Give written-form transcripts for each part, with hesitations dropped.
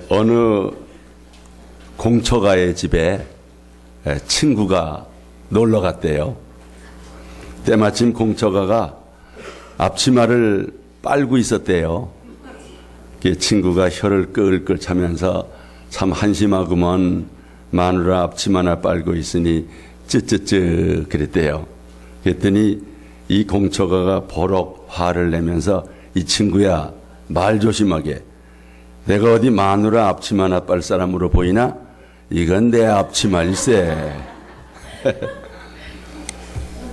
어느 공처가의 집에 친구가 놀러 갔대요. 때마침 공처가가 앞치마를 빨고 있었대요. 그 친구가 혀를 끌끌 차면서 참 한심하구먼, 마누라 앞치마나 빨고 있으니 쯔쯔쯔 그랬대요. 그랬더니 이 공처가가 버럭 화를 내면서 이 친구야, 말 조심하게. 내가 어디 마누라 앞치마나 빨 사람으로 보이나? 이건 내 앞치마일세.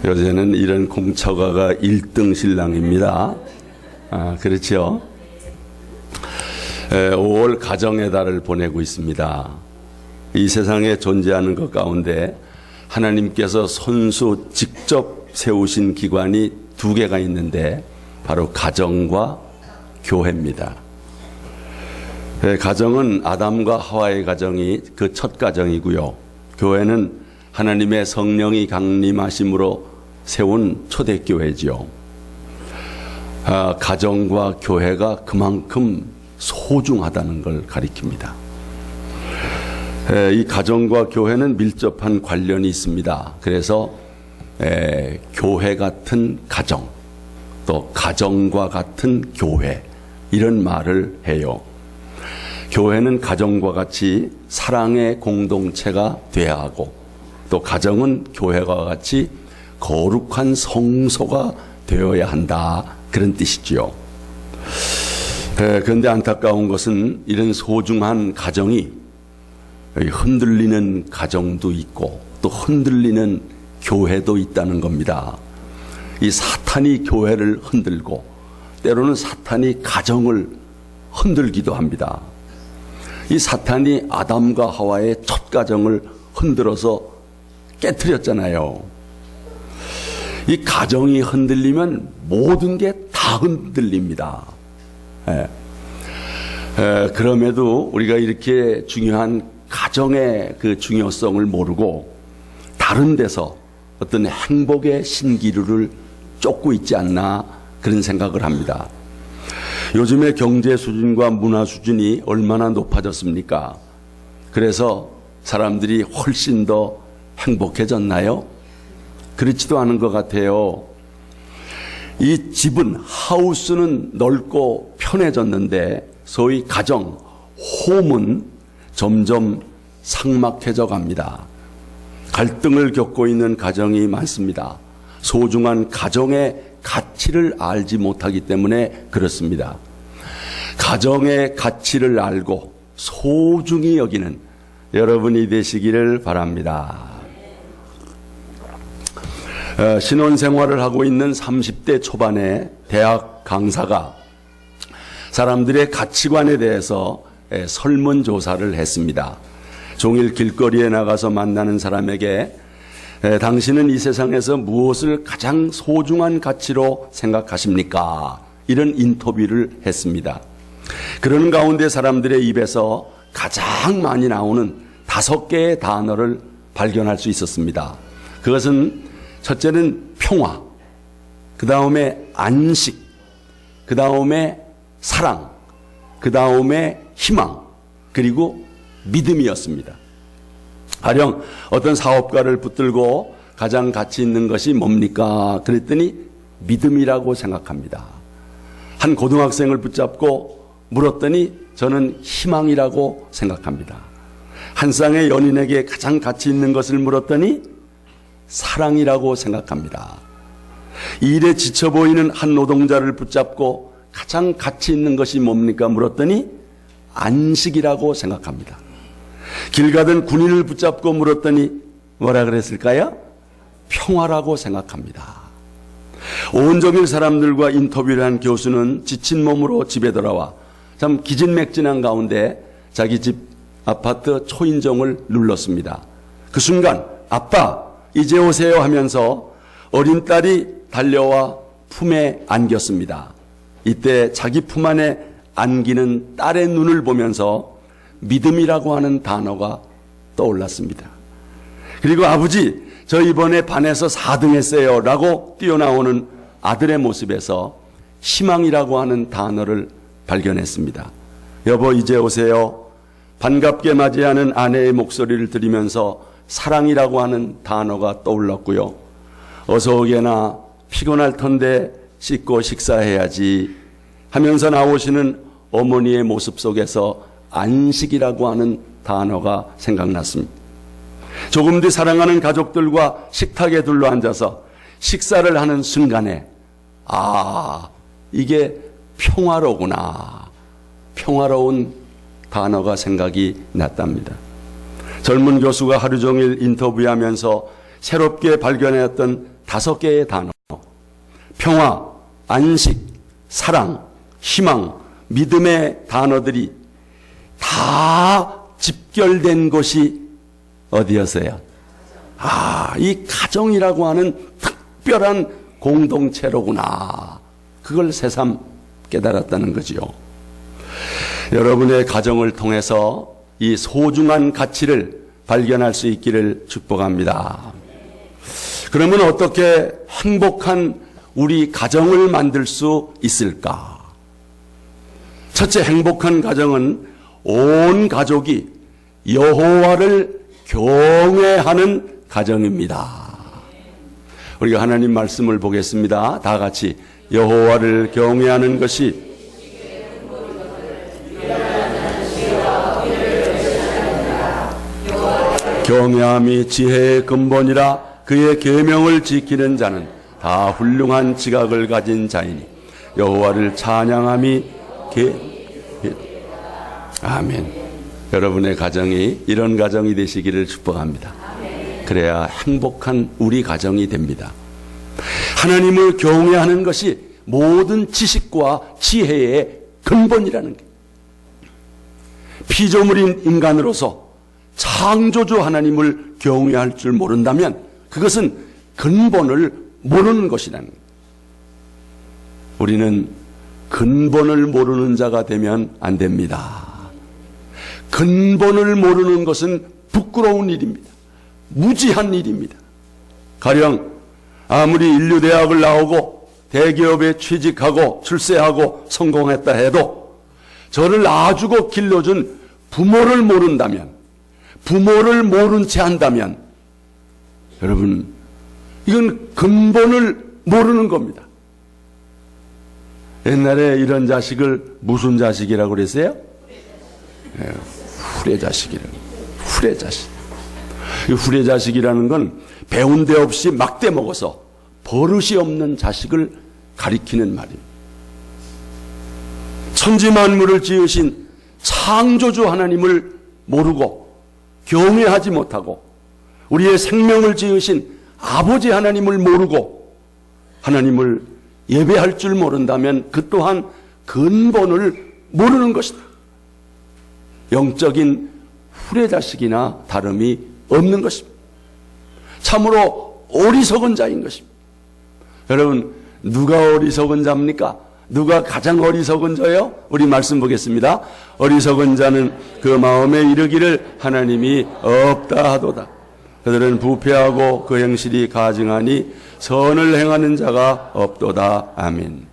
요새는 이런 공처가가 1등 신랑입니다. 그렇죠? 5월 가정의 달을 보내고 있습니다. 이 세상에 존재하는 것 가운데 하나님께서 손수 직접 세우신 기관이 2개가 있는데 바로 가정과 교회입니다. 가정은 아담과 하와의 가정이 그 첫 가정이고요. 교회는 하나님의 성령이 강림하심으로 세운 초대교회지요. 가정과 교회가 그만큼 소중하다는 걸 가리킵니다. 이 가정과 교회는 밀접한 관련이 있습니다. 그래서 교회 같은 가정, 또 가정과 같은 교회, 이런 말을 해요. 교회는 가정과 같이 사랑의 공동체가 돼야 하고, 또 가정은 교회와 같이 거룩한 성소가 되어야 한다, 그런 뜻이지요. 그런데 안타까운 것은 이런 소중한 가정이 흔들리는 가정도 있고 또 흔들리는 교회도 있다는 겁니다. 이 사탄이 교회를 흔들고 때로는 사탄이 가정을 흔들기도 합니다. 이 사탄이 아담과 하와의 첫 가정을 흔들어서 깨트렸잖아요. 이 가정이 흔들리면 모든 게 다 흔들립니다. 그럼에도 우리가 이렇게 중요한 가정의 그 중요성을 모르고 다른 데서 어떤 행복의 신기루를 쫓고 있지 않나, 그런 생각을 합니다. 요즘의 경제 수준과 문화 수준이 얼마나 높아졌습니까? 그래서 사람들이 훨씬 더 행복해졌나요? 그렇지도 않은 것 같아요. 이 집은, 하우스는 넓고 편해졌는데 소위 가정, 홈은 점점 삭막해져 갑니다. 갈등을 겪고 있는 가정이 많습니다. 소중한 가정의 가치를 알지 못하기 때문에 그렇습니다. 가정의 가치를 알고 소중히 여기는 여러분이 되시기를 바랍니다. 신혼생활을 하고 있는 30대 초반의 대학 강사가 사람들의 가치관에 대해서 설문조사를 했습니다. 종일 길거리에 나가서 만나는 사람에게 당신은 이 세상에서 무엇을 가장 소중한 가치로 생각하십니까? 이런 인터뷰를 했습니다. 그런 가운데 사람들의 입에서 가장 많이 나오는 5개의 단어를 발견할 수 있었습니다. 그것은 첫째는 평화, 그 다음에 안식, 그 다음에 사랑, 그 다음에 희망, 그리고 믿음이었습니다. 가령 어떤 사업가를 붙들고 가장 가치 있는 것이 뭡니까? 그랬더니 믿음이라고 생각합니다. 한 고등학생을 붙잡고 물었더니 저는 희망이라고 생각합니다. 한 쌍의 연인에게 가장 가치 있는 것을 물었더니 사랑이라고 생각합니다. 일에 지쳐 보이는 한 노동자를 붙잡고 가장 가치 있는 것이 뭡니까? 물었더니 안식이라고 생각합니다. 길 가던 군인을 붙잡고 물었더니 뭐라 그랬을까요? 평화라고 생각합니다. 온종일 사람들과 인터뷰를 한 교수는 지친 몸으로 집에 돌아와 참 기진맥진한 가운데 자기 집 아파트 초인종을 눌렀습니다. 그 순간 아빠 이제 오세요 하면서 어린 딸이 달려와 품에 안겼습니다. 이때 자기 품 안에 안기는 딸의 눈을 보면서 믿음이라고 하는 단어가 떠올랐습니다. 그리고 아버지 저 이번에 반에서 4등 했어요 라고 뛰어나오는 아들의 모습에서 희망이라고 하는 단어를 발견했습니다. 여보 이제 오세요. 반갑게 맞이하는 아내의 목소리를 들으면서 사랑이라고 하는 단어가 떠올랐고요. 어서 오게나 피곤할 텐데 씻고 식사해야지 하면서 나오시는 어머니의 모습 속에서 안식이라고 하는 단어가 생각났습니다. 조금 뒤 사랑하는 가족들과 식탁에 둘러앉아서 식사를 하는 순간에 이게 평화로구나. 평화로운 단어가 생각이 났답니다. 젊은 교수가 하루 종일 인터뷰하면서 새롭게 발견했던 5개의 단어, 평화, 안식, 사랑, 희망, 믿음의 단어들이 다 집결된 곳이 어디였어요? 이 가정이라고 하는 특별한 공동체로구나. 그걸 새삼 깨달았다는 거지요. 여러분의 가정을 통해서 이 소중한 가치를 발견할 수 있기를 축복합니다. 그러면 어떻게 행복한 우리 가정을 만들 수 있을까? 첫째, 행복한 가정은 온 가족이 여호와를 경외하는 가정입니다. 우리가 하나님 말씀을 보겠습니다. 다 같이 여호와를 경외하는 것이 경외함이 지혜의 근본이라 그의 계명을 지키는 자는 다 훌륭한 지각을 가진 자이니 여호와를 찬양함이 아멘. 여러분의 가정이 이런 가정이 되시기를 축복합니다. 그래야 행복한 우리 가정이 됩니다. 하나님을 경외하는 것이 모든 지식과 지혜의 근본이라는 게, 피조물인 인간으로서 창조주 하나님을 경외할 줄 모른다면 그것은 근본을 모르는 것이라는 거예요. 우리는 근본을 모르는 자가 되면 안 됩니다. 근본을 모르는 것은 부끄러운 일입니다. 무지한 일입니다. 가령 아무리 인류대학을 나오고 대기업에 취직하고 출세하고 성공했다 해도 저를 낳아주고 길러준 부모를 모른다면, 부모를 모른 채 한다면 여러분 이건 근본을 모르는 겁니다. 옛날에 이런 자식을 무슨 자식이라고 그랬어요? 후레자식이라고. 후레자식. 이 후레자식이라는 건 배운 데 없이 막대 먹어서 버릇이 없는 자식을 가리키는 말입니다. 천지만물을 지으신 창조주 하나님을 모르고 경외하지 못하고 우리의 생명을 지으신 아버지 하나님을 모르고 하나님을 예배할 줄 모른다면 그 또한 근본을 모르는 것이다. 영적인 후레자식이나 다름이 없는 것입니다. 참으로 어리석은 자인 것입니다. 여러분, 누가 어리석은 자입니까? 누가 가장 어리석은 자예요? 우리 말씀 보겠습니다. 어리석은 자는 그 마음에 이르기를 하나님이 없다 하도다. 그들은 부패하고 그 행실이 가증하니 선을 행하는 자가 없도다. 아멘.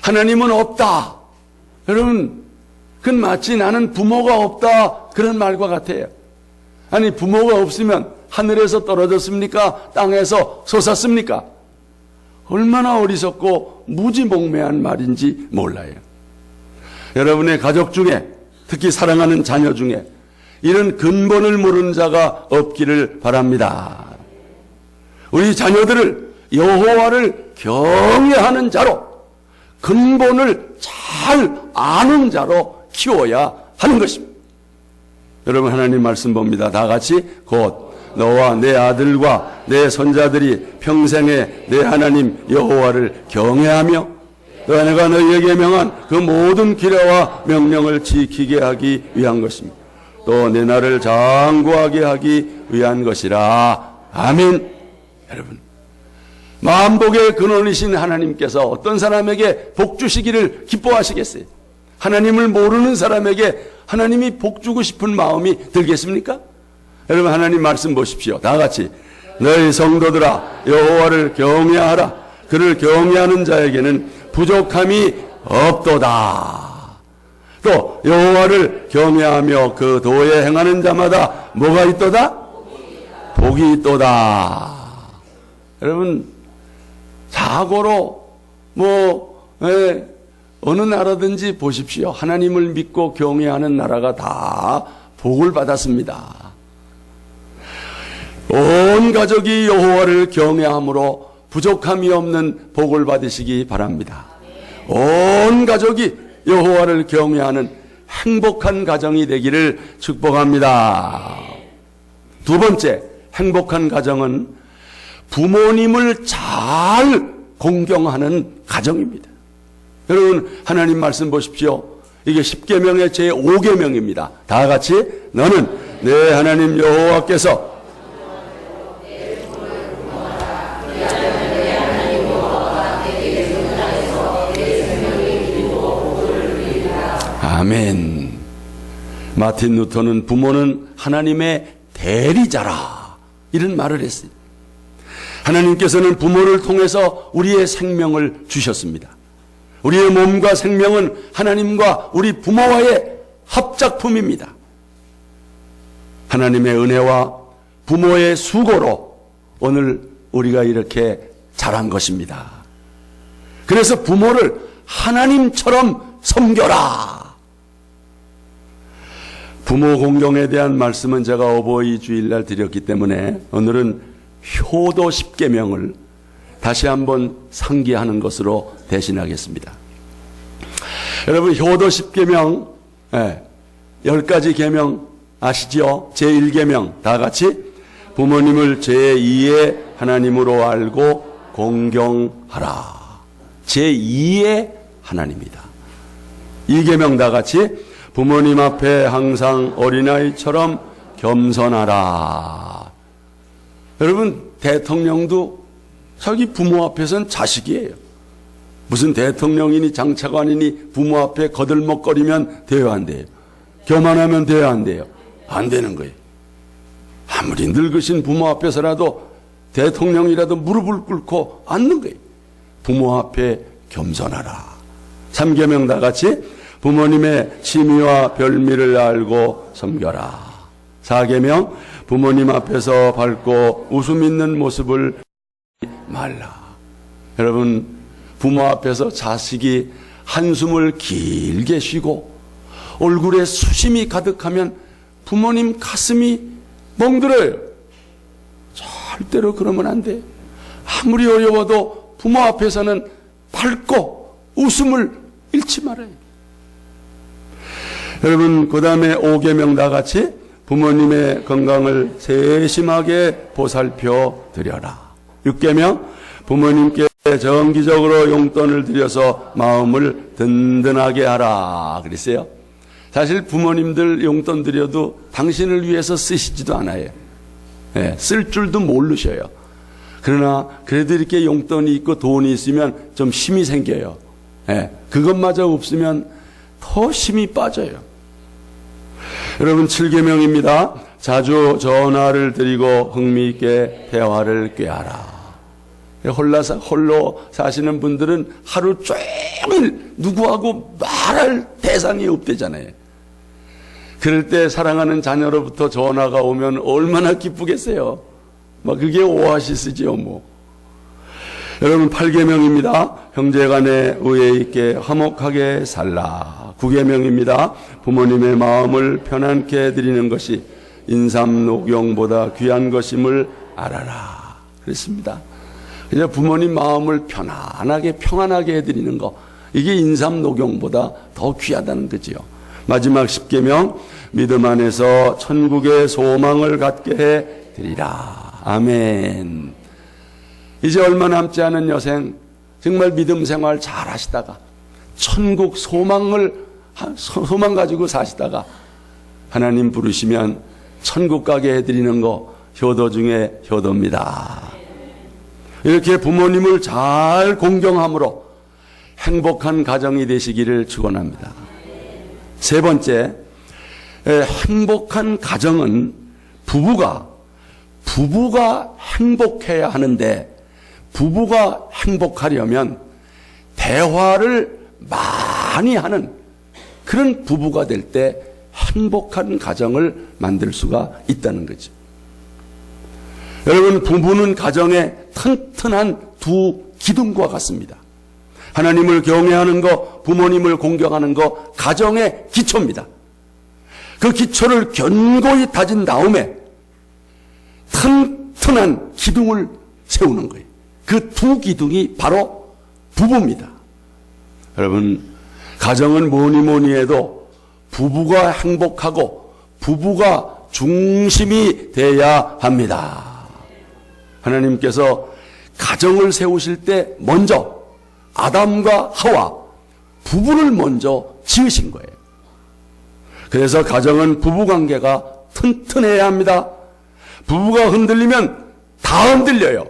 하나님은 없다. 여러분, 그건 마치 나는 부모가 없다 그런 말과 같아요. 아니, 부모가 없으면 하늘에서 떨어졌습니까? 땅에서 솟았습니까? 얼마나 어리석고 무지몽매한 말인지 몰라요. 여러분의 가족 중에, 특히 사랑하는 자녀 중에 이런 근본을 모르는 자가 없기를 바랍니다. 우리 자녀들을 여호와를 경외하는 자로, 근본을 잘 아는 자로 키워야 하는 것입니다. 여러분, 하나님 말씀 봅니다. 다 같이 곧 너와 내 아들과 내 손자들이 평생에 내 하나님 여호와를 경외하며 내가 너희에게 명한 그 모든 기례와 명령을 지키게 하기 위한 것입니다. 또 내 나를 장구하게 하기 위한 것이라. 아멘. 여러분, 만복의 근원이신 하나님께서 어떤 사람에게 복 주시기를 기뻐하시겠어요? 하나님을 모르는 사람에게 하나님이 복 주고 싶은 마음이 들겠습니까? 여러분, 하나님 말씀 보십시오. 다 같이 너희 성도들아 여호와를 경외하라. 그를 경외하는 자에게는 부족함이 없도다. 또 여호와를 경외하며 그 도에 행하는 자마다 뭐가 있도다? 복이 있도다. 여러분, 자고로 어느 나라든지 보십시오. 하나님을 믿고 경외하는 나라가 다 복을 받았습니다. 온 가족이 여호와를 경외함으로 부족함이 없는 복을 받으시기 바랍니다. 온 가족이 여호와를 경외하는 행복한 가정이 되기를 축복합니다. 두 번째, 행복한 가정은 부모님을 잘 공경하는 가정입니다. 여러분, 하나님 말씀 보십시오. 이게 10계명의 제5계명입니다. 다 같이 너는 내 하나님 여호와께서 아멘. 마틴 루터는 부모는 하나님의 대리자라 이런 말을 했어요. 하나님께서는 부모를 통해서 우리의 생명을 주셨습니다. 우리의 몸과 생명은 하나님과 우리 부모와의 합작품입니다. 하나님의 은혜와 부모의 수고로 오늘 우리가 이렇게 자란 것입니다. 그래서 부모를 하나님처럼 섬겨라. 부모 공경에 대한 말씀은 제가 어버이 주일날 드렸기 때문에 오늘은 효도 10계명을 다시 한번 상기하는 것으로 대신하겠습니다. 여러분, 효도 10계명 10가지 계명 아시죠? 제1계명 다 같이 부모님을 제2의 하나님으로 알고 공경하라. 제2의 하나님이다. 2계명 다 같이 부모님 앞에 항상 어린아이처럼 겸손하라. 여러분, 대통령도 자기 부모 앞에서는 자식이에요. 무슨 대통령이니 장차관이니 부모 앞에 거들먹거리면 돼요, 안 돼요? 교만하면 돼요, 안 돼요? 안 되는 거예요. 아무리 늙으신 부모 앞에서라도 대통령이라도 무릎을 꿇고 앉는 거예요. 부모 앞에 겸손하라. 3계명 다 같이 부모님의 취미와 별미를 알고 섬겨라. 4계명 부모님 앞에서 밝고 웃음 있는 모습을 말라. 여러분, 부모 앞에서 자식이 한숨을 길게 쉬고 얼굴에 수심이 가득하면 부모님 가슴이 멍들어요. 절대로 그러면 안 돼. 아무리 어려워도 부모 앞에서는 밝고 웃음을 잃지 말아요. 여러분, 그 다음에 5계명 다 같이 부모님의 건강을 세심하게 보살펴 드려라. 6계명 부모님께 정기적으로 용돈을 드려서 마음을 든든하게 하라 그랬어요. 사실 부모님들 용돈 드려도 당신을 위해서 쓰시지도 않아요. 쓸 줄도 모르셔요. 그러나 그래도 이렇게 용돈이 있고 돈이 있으면 좀 힘이 생겨요. 그것마저 없으면 더 힘이 빠져요. 여러분, 7계명입니다. 자주 전화를 드리고 흥미있게 대화를 꾀하라. 홀로 사시는 분들은 하루 종일 누구하고 말할 대상이 없대잖아요. 그럴 때 사랑하는 자녀로부터 전화가 오면 얼마나 기쁘겠어요. 그게 오아시스지요, 여러분, 8계명입니다. 형제간에 의에 있게 화목하게 살라. 9계명입니다. 부모님의 마음을 편안케 해드리는 것이 인삼녹용보다 귀한 것임을 알아라. 그랬습니다. 그냥 부모님 마음을 편안하게 평안하게 해드리는 거, 이게 인삼녹용보다 더 귀하다는 거지요. 마지막 10계명 믿음 안에서 천국의 소망을 갖게 해드리라. 아멘. 이제 얼마 남지 않은 여생 정말 믿음 생활 잘 하시다가 천국 소망 가지고 사시다가 하나님 부르시면 천국 가게 해드리는 거 효도 중에 효도입니다. 이렇게 부모님을 잘 공경함으로 행복한 가정이 되시기를 축원합니다. 세 번째, 행복한 가정은 부부가 행복해야 하는데, 부부가 행복하려면 대화를 많이 하는 그런 부부가 될 때 행복한 가정을 만들 수가 있다는 거죠. 여러분, 부부는 가정의 튼튼한 두 기둥과 같습니다. 하나님을 경외하는 것, 부모님을 공경하는 것, 가정의 기초입니다. 그 기초를 견고히 다진 다음에 튼튼한 기둥을 세우는 거예요. 그 두 기둥이 바로 부부입니다. 여러분, 가정은 뭐니 해도 부부가 행복하고 부부가 중심이 돼야 합니다. 하나님께서 가정을 세우실 때 먼저 아담과 하와 부부를 먼저 지으신 거예요. 그래서 가정은 부부관계가 튼튼해야 합니다. 부부가 흔들리면 다 흔들려요.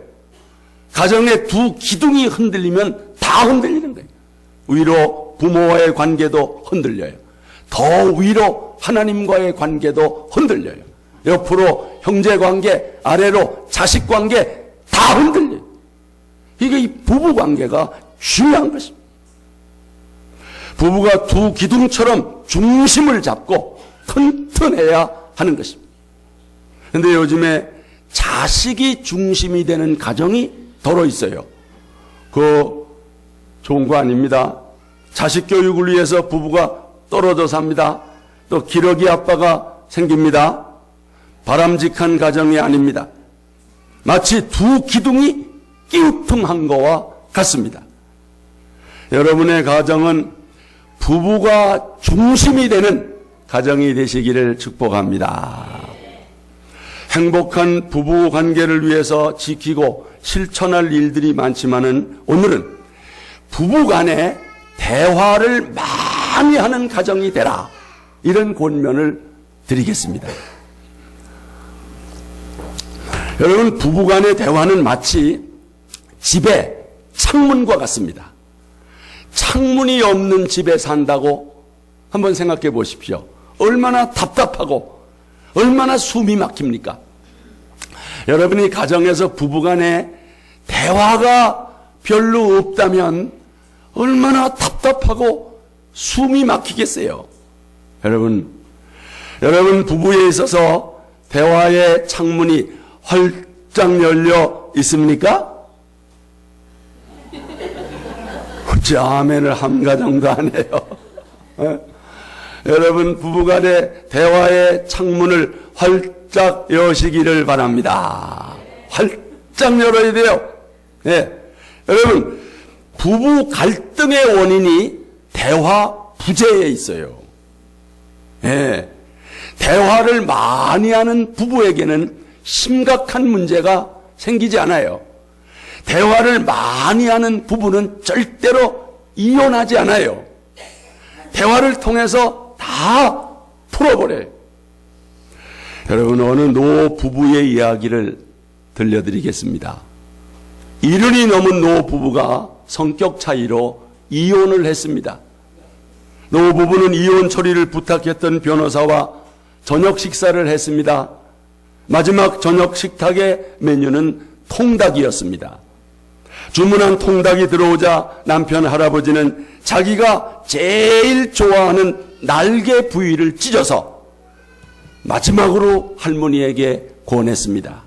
가정의 두 기둥이 흔들리면 다 흔들리는 거예요. 위로 부모와의 관계도 흔들려요. 더 위로 하나님과의 관계도 흔들려요. 옆으로 형제관계, 아래로 자식관계 다 흔들려요. 이게 이 부부관계가 중요한 것입니다. 부부가 두 기둥처럼 중심을 잡고 튼튼해야 하는 것입니다. 그런데 요즘에 자식이 중심이 되는 가정이 덜어 있어요. 그 좋은 거 아닙니다. 자식 교육을 위해서 부부가 떨어져 삽니다. 또 기러기 아빠가 생깁니다. 바람직한 가정이 아닙니다. 마치 두 기둥이 끼우통한 거와 같습니다. 여러분의 가정은 부부가 중심이 되는 가정이 되시기를 축복합니다. 행복한 부부 관계를 위해서 지키고 실천할 일들이 많지만은 오늘은 부부 간에 대화를 많이 하는 가정이 되라, 이런 권면을 드리겠습니다. 여러분, 부부 간의 대화는 마치 집의 창문과 같습니다. 창문이 없는 집에 산다고 한번 생각해 보십시오. 얼마나 답답하고 얼마나 숨이 막힙니까? 여러분이 가정에서 부부간에 대화가 별로 없다면 얼마나 답답하고 숨이 막히겠어요. 여러분 부부에 있어서 대화의 창문이 활짝 열려 있습니까? 어찌 아멘을 한 가정도 안 해요. 여러분, 부부간의 대화의 창문을 활짝 여시기를 바랍니다. 활짝 열어야 돼요. 네. 여러분, 부부 갈등의 원인이 대화 부재에 있어요. 네. 대화를 많이 하는 부부에게는 심각한 문제가 생기지 않아요. 대화를 많이 하는 부부는 절대로 이혼하지 않아요. 대화를 통해서 다 풀어버려요. 여러분, 어느 노 부부의 이야기를 들려드리겠습니다. 1년이 넘은 노 부부가 성격 차이로 이혼을 했습니다. 노 부부는 이혼 처리를 부탁했던 변호사와 저녁 식사를 했습니다. 마지막 저녁 식탁의 메뉴는 통닭이었습니다. 주문한 통닭이 들어오자 남편 할아버지는 자기가 제일 좋아하는 날개 부위를 찢어서 마지막으로 할머니에게 권했습니다.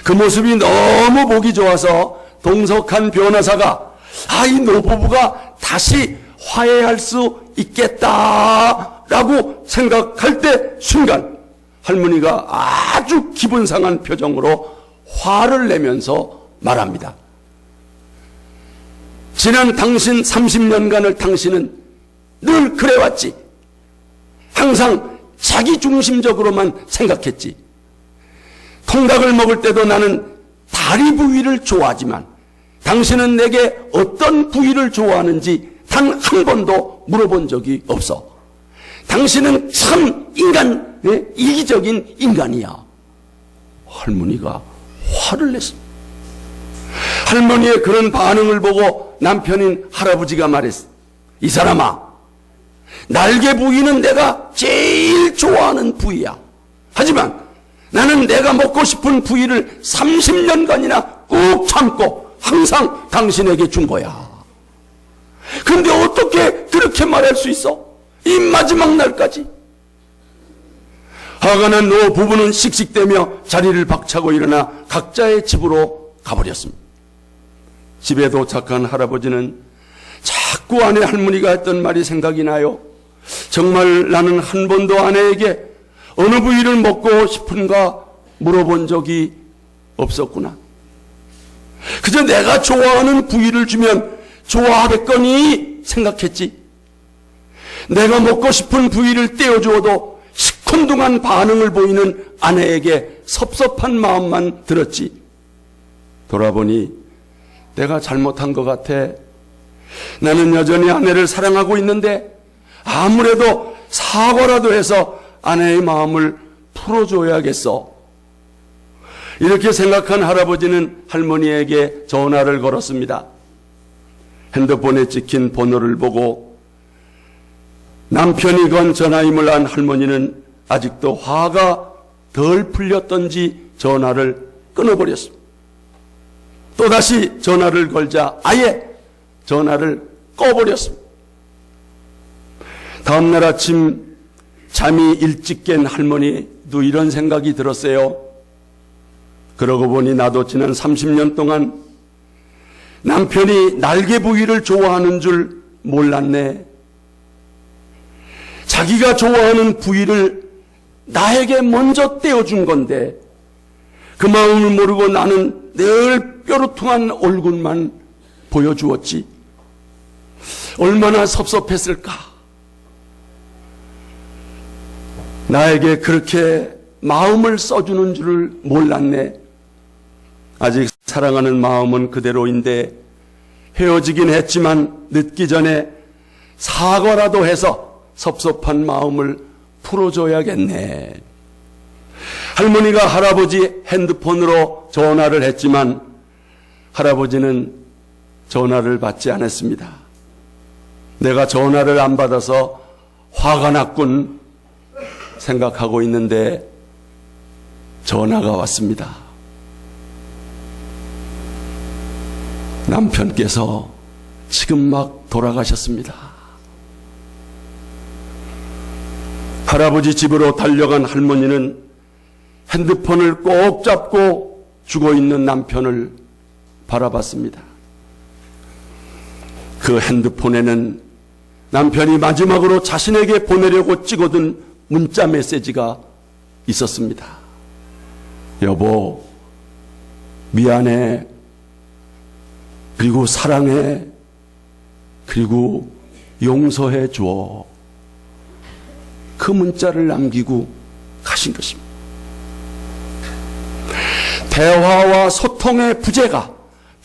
그 모습이 너무 보기 좋아서 동석한 변호사가 이 노부부가 다시 화해할 수 있겠다라고 생각할 때 순간 할머니가 아주 기분 상한 표정으로 화를 내면서 말합니다. 지난 당신 30년간을 당신은 늘 그래왔지. 항상 자기 중심적으로만 생각했지. 통닭을 먹을 때도 나는 다리 부위를 좋아하지만 당신은 내게 어떤 부위를 좋아하는지 단 한 번도 물어본 적이 없어. 당신은 참 이기적인 인간이야. 할머니가 화를 냈습니다. 할머니의 그런 반응을 보고 남편인 할아버지가 말했어. 이 사람아, 날개 부위는 내가 제일 좋아하는 부위야. 하지만 나는 내가 먹고 싶은 부위를 30년간이나 꾹 참고 항상 당신에게 준 거야. 근데 어떻게 그렇게 말할 수 있어? 이 마지막 날까지. 화가 난 노 부부는 씩씩대며 자리를 박차고 일어나 각자의 집으로 가버렸습니다. 집에 도착한 할아버지는 자꾸 아내 할머니가 했던 말이 생각이 나요. 정말 나는 한 번도 아내에게 어느 부위를 먹고 싶은가 물어본 적이 없었구나. 그저 내가 좋아하는 부위를 주면 좋아하겠거니 생각했지. 내가 먹고 싶은 부위를 떼어주어도 시큰둥한 반응을 보이는 아내에게 섭섭한 마음만 들었지. 돌아보니 내가 잘못한 것 같아. 나는 여전히 아내를 사랑하고 있는데 아무래도 사과라도 해서 아내의 마음을 풀어줘야겠어. 이렇게 생각한 할아버지는 할머니에게 전화를 걸었습니다. 핸드폰에 찍힌 번호를 보고 남편이 건 전화임을 안 할머니는 아직도 화가 덜 풀렸던지 전화를 끊어버렸습니다. 또다시 전화를 걸자 아예 전화를 꺼버렸습니다. 다음날 아침 잠이 일찍 깬 할머니도 이런 생각이 들었어요. 그러고 보니 나도 지난 30년 동안 남편이 날개 부위를 좋아하는 줄 몰랐네. 자기가 좋아하는 부위를 나에게 먼저 떼어준 건데 그 마음을 모르고 나는 늘 뾰루퉁한 얼굴만 보여주었지. 얼마나 섭섭했을까. 나에게 그렇게 마음을 써주는 줄을 몰랐네. 아직 사랑하는 마음은 그대로인데 헤어지긴 했지만 늦기 전에 사과라도 해서 섭섭한 마음을 풀어줘야겠네. 할머니가 할아버지 핸드폰으로 전화를 했지만 할아버지는 전화를 받지 않았습니다. 내가 전화를 안 받아서 화가 났군 생각하고 있는데 전화가 왔습니다. 남편께서 지금 막 돌아가셨습니다. 할아버지 집으로 달려간 할머니는 핸드폰을 꼭 잡고 죽어있는 남편을 바라봤습니다. 그 핸드폰에는 남편이 마지막으로 자신에게 보내려고 찍어둔 문자 메시지가 있었습니다. 여보, 미안해. 그리고 사랑해. 그리고 용서해 줘. 그 문자를 남기고 가신 것입니다. 대화와 소통의 부재가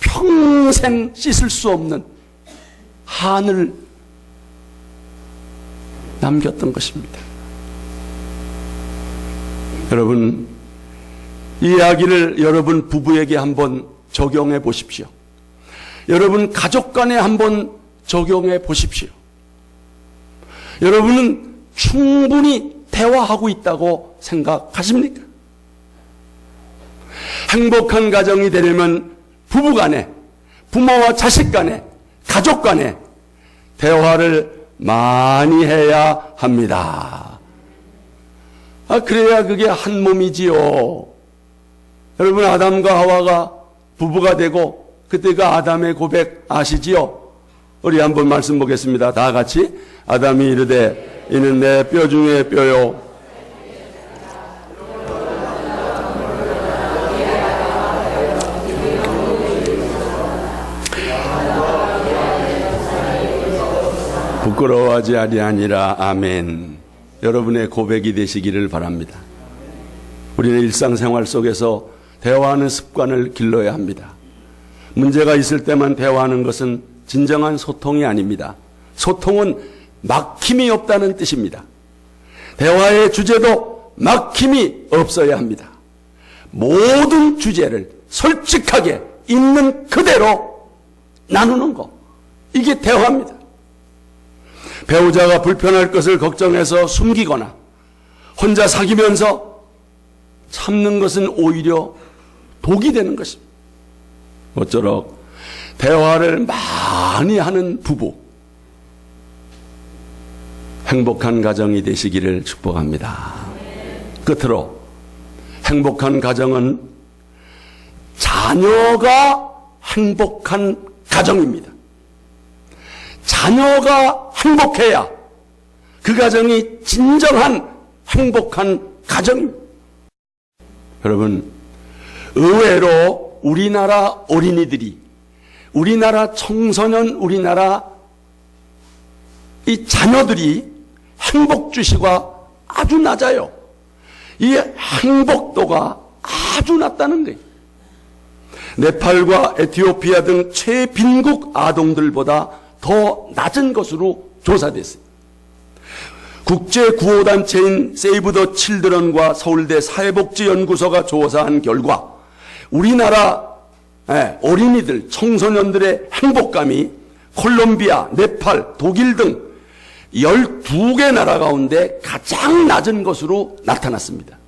평생 씻을 수 없는 한을 남겼던 것입니다. 여러분, 이 이야기를 여러분 부부에게 한번 적용해 보십시오. 여러분 가족 간에 한번 적용해 보십시오. 여러분은 충분히 대화하고 있다고 생각하십니까? 행복한 가정이 되려면 부부 간에, 부모와 자식 간에, 가족 간에 대화를 많이 해야 합니다. 그래야 그게 한 몸이지요. 여러분, 아담과 하와가 부부가 되고 그때가 아담의 고백 아시지요? 우리 한번 말씀 보겠습니다. 다 같이. 아담이 이르되 이는 내 뼈 중에 뼈요. 부끄러워하지 아니하니라. 아멘. 여러분의 고백이 되시기를 바랍니다. 우리는 일상생활 속에서 대화하는 습관을 길러야 합니다. 문제가 있을 때만 대화하는 것은 진정한 소통이 아닙니다. 소통은 막힘이 없다는 뜻입니다. 대화의 주제도 막힘이 없어야 합니다. 모든 주제를 솔직하게 있는 그대로 나누는 것, 이게 대화입니다. 배우자가 불편할 것을 걱정해서 숨기거나 혼자 사귀면서 참는 것은 오히려 독이 되는 것입니다. 어쩌록 대화를 많이 하는 부부, 행복한 가정이 되시기를 축복합니다. 끝으로 행복한 가정은 자녀가 행복한 가정입니다. 자녀가 행복해야 그 가정이 진정한 행복한 가정입니다. 여러분, 의외로 우리나라 어린이들이, 우리나라 청소년, 우리나라 이 자녀들이 행복주시가 아주 낮아요. 이 행복도가 아주 낮다는 거예요. 네팔과 에티오피아 등 최빈국 아동들보다 더 낮은 것으로 조사됐어요. 국제구호단체인 세이브 더 칠드런과 서울대 사회복지연구소가 조사한 결과 우리나라 어린이들, 청소년들의 행복감이 콜롬비아, 네팔, 독일 등 12개 나라 가운데 가장 낮은 것으로 나타났습니다.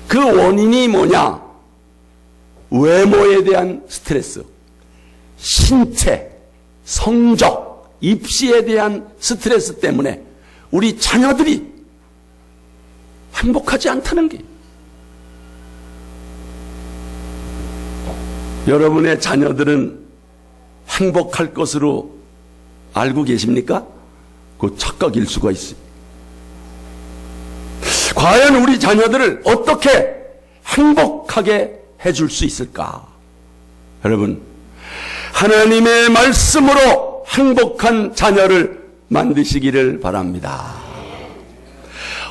그 원인이 뭐냐? 외모에 대한 스트레스, 신체, 성적, 입시에 대한 스트레스 때문에 우리 자녀들이 행복하지 않다는 게. 여러분의 자녀들은 행복할 것으로 알고 계십니까? 그 착각일 수가 있어요. 과연 우리 자녀들을 어떻게 행복하게 해줄 수 있을까? 여러분, 하나님의 말씀으로 행복한 자녀를 만드시기를 바랍니다.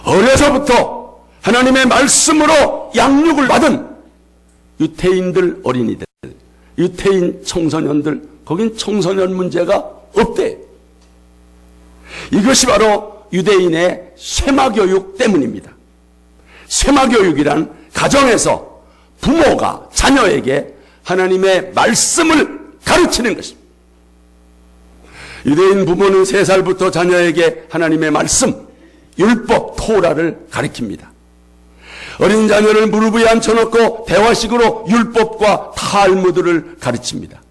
어려서부터 하나님의 말씀으로 양육을 받은 유태인들 어린이들, 유태인 청소년들, 거긴 청소년 문제가 없대. 이것이 바로 유대인의 쇠마교육 때문입니다. 쇠마교육이란 가정에서 부모가 자녀에게 하나님의 말씀을 가르치는 것입니다. 유대인 부모는 3살부터 자녀에게 하나님의 말씀, 율법, 토라를 가르칩니다. 어린 자녀를 무릎 위에 앉혀놓고 대화식으로 율법과 탈무드를 가르칩니다.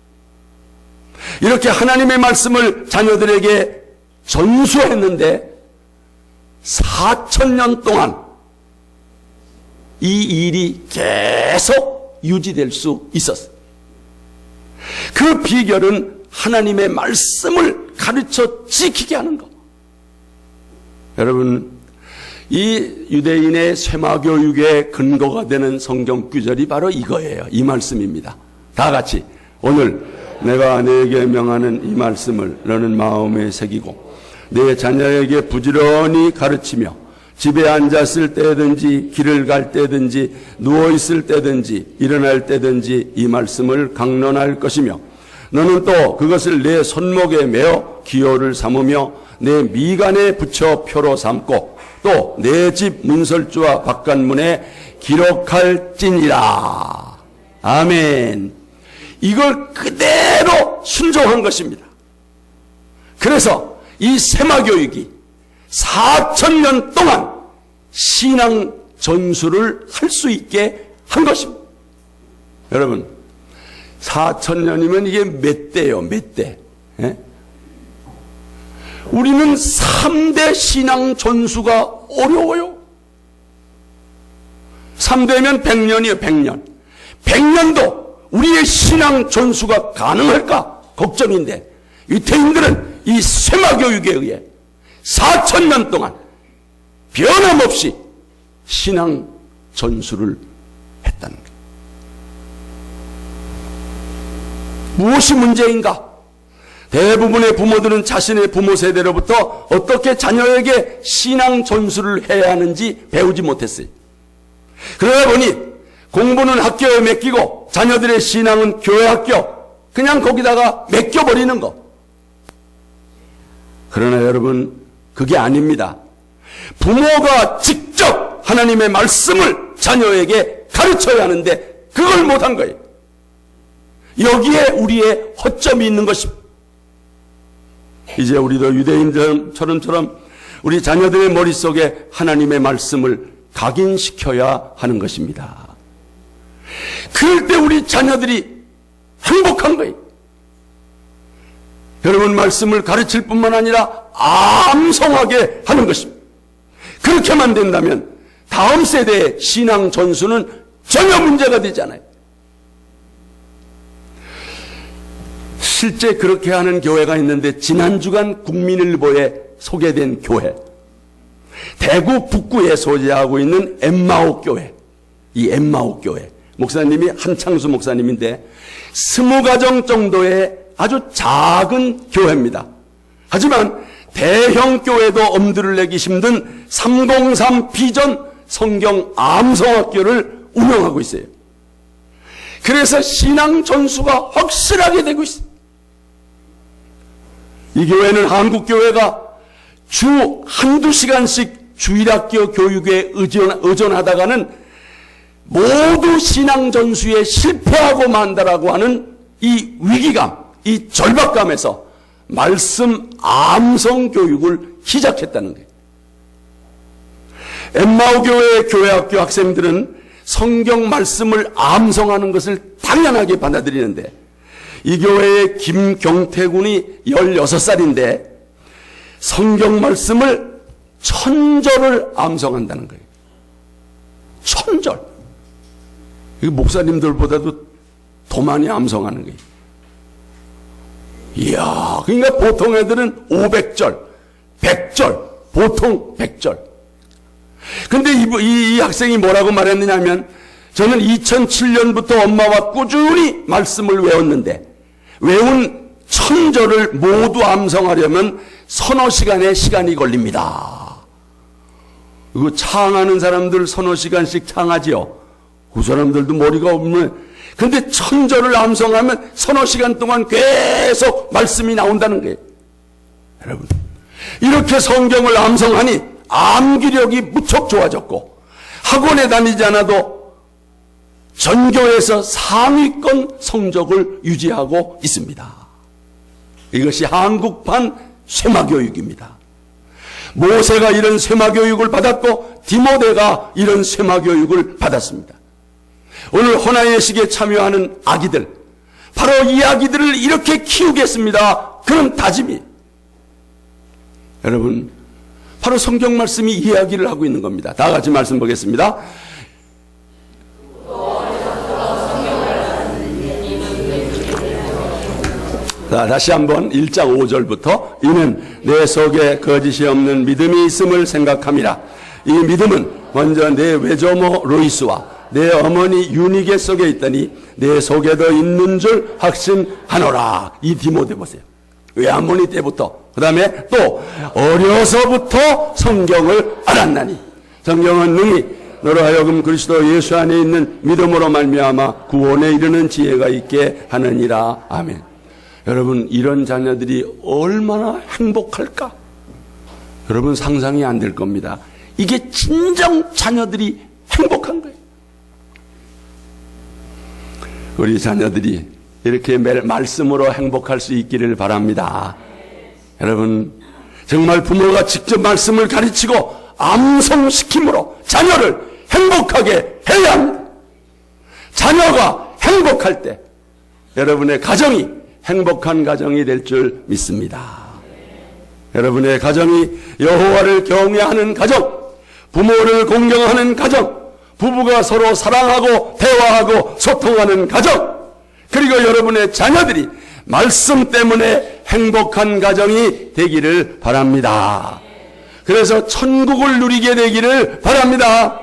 이렇게 하나님의 말씀을 자녀들에게 전수했는데 4,000년 동안 이 일이 계속 유지될 수 있었어요. 그 비결은 하나님의 말씀을 가르쳐 지키게 하는 것. 여러분, 이 유대인의 쇠마교육의 근거가 되는 성경 구절이 바로 이거예요. 이 말씀입니다. 다 같이 오늘 내가 너에게 명하는 이 말씀을 너는 마음에 새기고 내 자녀에게 부지런히 가르치며 집에 앉았을 때든지 길을 갈 때든지 누워있을 때든지 일어날 때든지 이 말씀을 강론할 것이며 너는 또 그것을 내 손목에 메어 기호를 삼으며 내 미간에 붙여 표로 삼고 또 내 집 문설주와 바깥문에 기록할지니라. 아멘. 이걸 그대로 순종한 것입니다. 그래서 이 쇠마교육이 4,000년 동안 신앙 전수를 할 수 있게 한 것입니다. 여러분, 4,000년이면 이게 몇 대요? 몇 대? 예? 우리는 3대 신앙 전수가 어려워요. 3대면 100년이에요. 100년. 100년도 우리의 신앙 전수가 가능할까? 걱정인데 유태인들은 이 쇠마교육에 의해 4,000년 동안 변함없이 신앙 전수를 했다는 거예요. 무엇이 문제인가? 대부분의 부모들은 자신의 부모 세대로부터 어떻게 자녀에게 신앙 전수를 해야 하는지 배우지 못했어요. 그러다 보니 공부는 학교에 맡기고 자녀들의 신앙은 교회 학교, 그냥 거기다가 맡겨버리는 거. 그러나 여러분, 그게 아닙니다. 부모가 직접 하나님의 말씀을 자녀에게 가르쳐야 하는데 그걸 못한 거예요. 여기에 우리의 허점이 있는 것입니다. 이제 우리도 유대인들처럼 우리 자녀들의 머릿속에 하나님의 말씀을 각인시켜야 하는 것입니다. 그럴 때 우리 자녀들이 행복한 거예요. 여러분 말씀을 가르칠 뿐만 아니라 암송하게 하는 것입니다. 그렇게만 된다면 다음 세대의 신앙 전수는 전혀 문제가 되지 않아요. 실제 그렇게 하는 교회가 있는데 지난 주간 국민일보에 소개된 교회, 대구 북구에 소재하고 있는 엠마오 교회, 이 엠마오 교회 목사님이 한창수 목사님인데 20가정 정도의 아주 작은 교회입니다. 하지만 대형 교회도 엄두를 내기 힘든 303 비전 성경 암송학교를 운영하고 있어요. 그래서 신앙 전수가 확실하게 되고 있어요. 이 교회는 한국 교회가 주 한두 시간씩 주일학교 교육에 의존하다가는 모두 신앙 전수에 실패하고 만다라고 하는 이 위기감, 이 절박감에서 말씀 암송 교육을 시작했다는 거예요. 엠마오 교회의 교회학교 학생들은 성경 말씀을 암송하는 것을 당연하게 받아들이는데, 이 교회의 김경태 군이 16살인데 성경 말씀을 1000절을 암송한다는 거예요. 1000절. 이 목사님들보다도 더 많이 암송하는 거예요. 이야, 그러니까 보통 애들은 500절, 100절, 보통 100절. 근데 이 학생이 뭐라고 말했느냐 하면, 저는 2007년부터 엄마와 꾸준히 말씀을 외웠는데, 외운 1000절을 모두 암송하려면 서너 시간의 시간이 걸립니다. 이거 창하는 사람들 서너 시간씩 창하지요. 그 사람들도 머리가 없는. 근데 1000절을 암송하면 서너 시간 동안 계속 말씀이 나온다는 거예요. 여러분, 이렇게 성경을 암송하니 암기력이 무척 좋아졌고, 학원에 다니지 않아도 전교에서 상위권 성적을 유지하고 있습니다. 이것이 한국판 쇠마교육입니다. 모세가 이런 쇠마교육을 받았고 디모데가 이런 쇠마교육을 받았습니다. 오늘 호나예식에 참여하는 아기들, 바로 이 아기들을 이렇게 키우겠습니다. 그런 다짐이, 여러분, 바로 성경 말씀이 이야기를 하고 있는 겁니다. 다 같이 말씀 보겠습니다. 자, 다시 한번 1장 5절부터 이는 내 속에 거짓이 없는 믿음이 있음을 생각함이라. 이 믿음은 먼저 내 외조모 로이스와 내 어머니 유니게 속에 있더니 내 속에도 있는 줄 확신하노라. 이 디모데 보세요. 외할머니 때부터, 그 다음에 또 어려서부터 성경을 알았나니 성경은 능히 너로 하여금 그리스도 예수 안에 있는 믿음으로 말미암아 구원에 이르는 지혜가 있게 하느니라. 아멘. 여러분, 이런 자녀들이 얼마나 행복할까? 여러분 상상이 안 될 겁니다. 이게 진정 자녀들이 행복한 거예요. 우리 자녀들이 이렇게 매일 말씀으로 행복할 수 있기를 바랍니다. 여러분, 정말 부모가 직접 말씀을 가르치고 암송시킴으로 자녀를 행복하게 해야 합니다. 자녀가 행복할 때 여러분의 가정이 행복한 가정이 될 줄 믿습니다. 여러분의 가정이 여호와를 경외하는 가정, 부모를 공경하는 가정, 부부가 서로 사랑하고 대화하고 소통하는 가정, 그리고 여러분의 자녀들이 말씀 때문에 행복한 가정이 되기를 바랍니다. 그래서 천국을 누리게 되기를 바랍니다.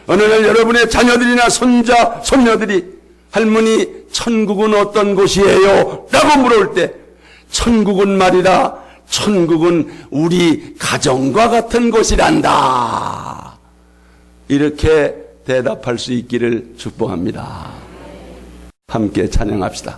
어느 날 여러분의 자녀들이나 손자, 손녀들이 할머니, 천국은 어떤 곳이에요? 라고 물을 때, 천국은 말이다, 천국은 우리 가정과 같은 곳이란다. 이렇게 대답할 수 있기를 축복합니다. 함께 찬양합시다.